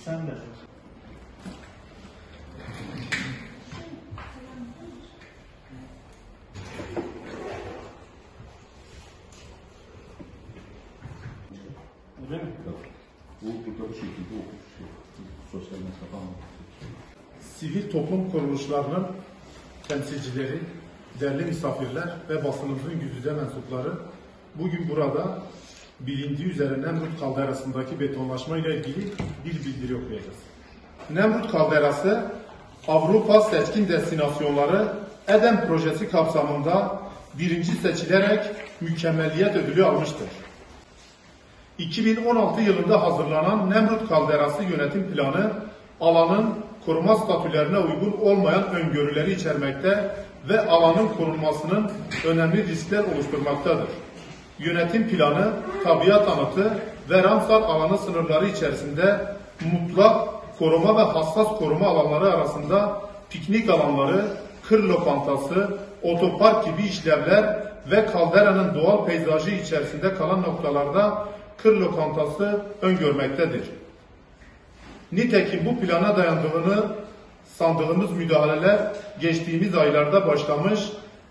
Sen de. Öyle mi? Bu burada bu şekilde okumuş. Sosyal mesafe anlamında. Sivil toplum kuruluşlarının temsilcileri, değerli misafirler ve basınımızın yüzüde mensupları bugün burada bilindiği üzere Nemrut Kalderası'ndaki betonlaşma ile ilgili bir bildiri okuyacağız. Nemrut Kalderası, Avrupa Seçkin Destinasyonları EDEM projesi kapsamında birinci seçilerek mükemmeliyet ödülü almıştır. 2016 yılında hazırlanan Nemrut Kalderası yönetim planı, alanın koruma statülerine uygun olmayan öngörüleri içermekte ve alanın korunmasının önemli riskler oluşturmaktadır. Yönetim planı, tabiat anıtı ve Ramsar alanı sınırları içerisinde mutlak koruma ve hassas koruma alanları arasında piknik alanları, kır lokantası, otopark gibi işlevler ve kalderanın doğal peyzajı içerisinde kalan noktalarda kır lokantası öngörmektedir. Nitekim bu plana dayandığını sandığımız müdahaleler geçtiğimiz aylarda başlamış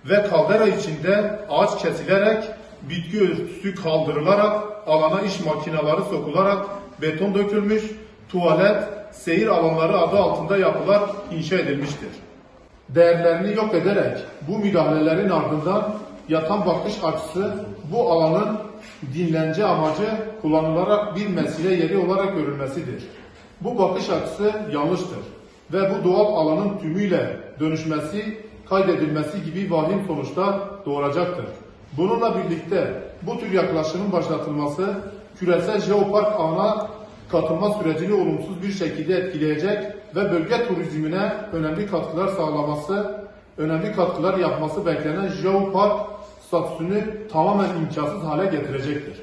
ve kaldera içinde ağaç kesilerek, bitki örtüsü kaldırılarak, alana iş makineleri sokularak beton dökülmüş, tuvalet, seyir alanları adı altında yapılar inşa edilmiştir. Değerlerini yok ederek bu müdahalelerin ardından yatan bakış açısı bu alanın dinlence amacı kullanılarak bir mesire yeri olarak görülmesidir. Bu bakış açısı yanlıştır ve bu doğal alanın tümüyle dönüşmesi, kaydedilmesi gibi vahim sonuçlar doğuracaktır. Bununla birlikte bu tür yaklaşımın başlatılması, küresel jeopark ağına katılma sürecini olumsuz bir şekilde etkileyecek ve bölge turizmine önemli katkılar sağlaması, önemli katkılar yapması beklenen jeopark statüsünü tamamen imkansız hale getirecektir.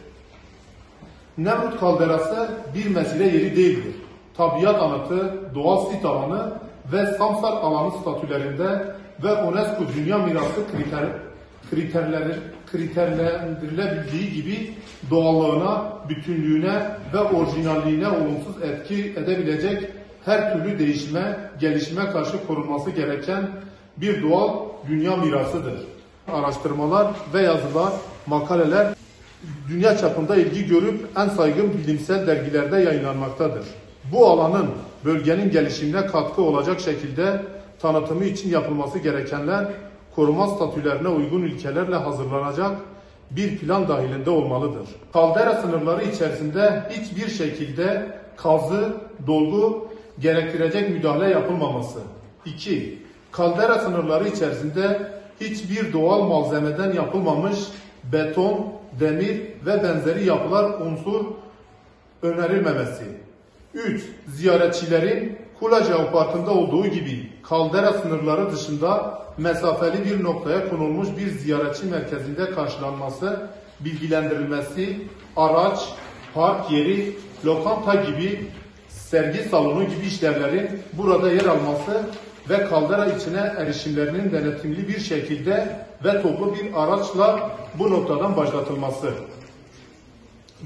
Nemrut Kalderası bir mesire yeri değildir. Tabiat anıtı, doğal sit alanı ve Samsar alanı statülerinde ve UNESCO Dünya Mirası kriterlendirilebildiği gibi doğallığına, bütünlüğüne ve orijinalliğine olumsuz etki edebilecek her türlü değişime, gelişime karşı korunması gereken bir doğal dünya mirasıdır. Araştırmalar ve yazılar, makaleler dünya çapında ilgi görüp en saygın bilimsel dergilerde yayınlanmaktadır. Bu alanın bölgenin gelişimine katkı olacak şekilde tanıtımı için yapılması gerekenler koruma statülerine uygun ilkelerle hazırlanacak bir plan dahilinde olmalıdır. Kaldera sınırları içerisinde hiçbir şekilde kazı, dolgu gerektirecek müdahale yapılmaması. 2. Kaldera sınırları içerisinde hiçbir doğal malzemeden yapılmamış beton, demir ve benzeri yapılar unsur önerilmemesi. 3. Ziyaretçilerin Kula Jeoparkı'nda olduğu gibi kaldera sınırları dışında mesafeli bir noktaya konulmuş bir ziyaretçi merkezinde karşılanması, bilgilendirilmesi, araç, park yeri, lokanta gibi, sergi salonu gibi işlevlerin burada yer alması ve kaldera içine erişimlerinin denetimli bir şekilde ve toplu bir araçla bu noktadan başlatılması.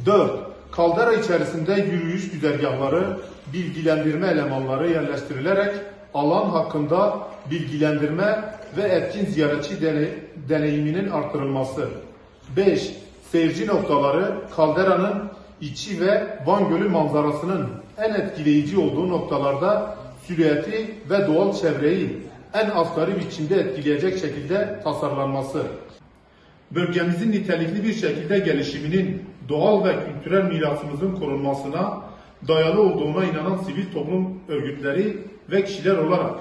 4. Kaldera içerisinde yürüyüş güzergahları, bilgilendirme elemanları yerleştirilerek alan hakkında bilgilendirme ve etkin ziyaretçi deneyiminin artırılması. 5. Seyirci noktaları, kalderanın içi ve Van Gölü manzarasının en etkileyici olduğu noktalarda silüeti ve doğal çevreyi en asgari biçimde etkileyecek şekilde tasarlanması. Bölgemizin nitelikli bir şekilde gelişiminin doğal ve kültürel mirasımızın korunmasına dayalı olduğuna inanan sivil toplum örgütleri ve kişiler olarak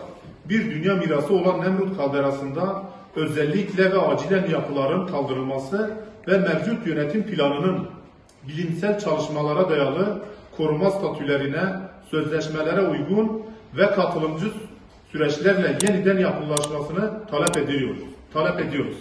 bir dünya mirası olan Nemrut Kalderası'nda özellikle ve acilen yapıların kaldırılması ve mevcut yönetim planının bilimsel çalışmalara dayalı koruma statülerine, sözleşmelere uygun ve katılımcı süreçlerle yeniden yapılaşmasını talep ediyoruz.